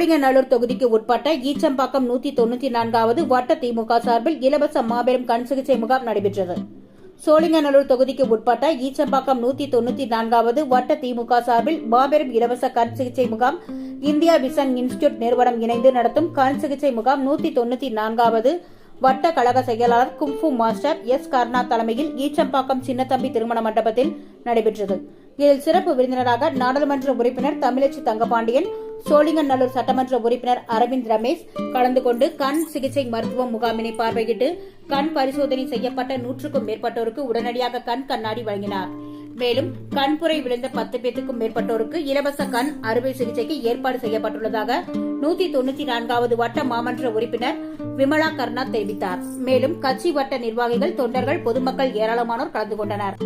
சோழிங்கநல்லூர் தொகுதிக்கு உட்பட்ட ஈச்சம்பாக்கம் 194வது வட்ட திமுக சார்பில் இலவச மாபெரும் கண் சிகிச்சை முகாம் நடைபெற்றது. சோழிங்கநல்லூர் தொகுதிக்கு உட்பட்ட ஈச்சம்பாக்கம் 194வது வட்ட திமுக சார்பில் மாபெரும் இலவச கண் சிகிச்சை முகாம் இந்தியா விஷன் இன்ஸ்டிடியூட் நிறுவனம் இணைந்து நடத்தும் கண் சிகிச்சை முகாம் 194வது வட்ட கழக செயலாளர் குங்ஃபு மாஸ்டர் எஸ். கர்ணா தலைமையில் ஈச்சம்பாக்கம் சின்னத்தம்பி திருமண மண்டபத்தில் நடைபெற்றது. இதில் சிறப்பு விருந்தினராக நாடாளுமன்ற உறுப்பினர் தமிழச்சி தங்கபாண்டியன், சோழிங்கநல்லூர் சட்டமன்ற உறுப்பினர் அரவிந்த் ரமேஷ் கலந்து கொண்டு கண் சிகிச்சை மருத்துவ முகாமினை பார்வையிட்டு கண் பரிசோதனை செய்யப்பட்ட 100க்கும் மேற்பட்டோருக்கு உடனடியாக கண் கண்ணாடி வழங்கினார். மேலும் கண்புரை விழுந்த 10 பேருக்கும் மேற்பட்டோருக்கு இலவச கண் அறுவை சிகிச்சைக்கு ஏற்பாடு செய்யப்பட்டுள்ளதாக 194வது வட்ட மாமன்ற உறுப்பினர் விமலா கர்ணா தெரிவித்தார். மேலும் கட்சி வட்ட நிர்வாகிகள், தொண்டர்கள், பொதுமக்கள் ஏராளமானோர் கலந்து கொண்டனர்.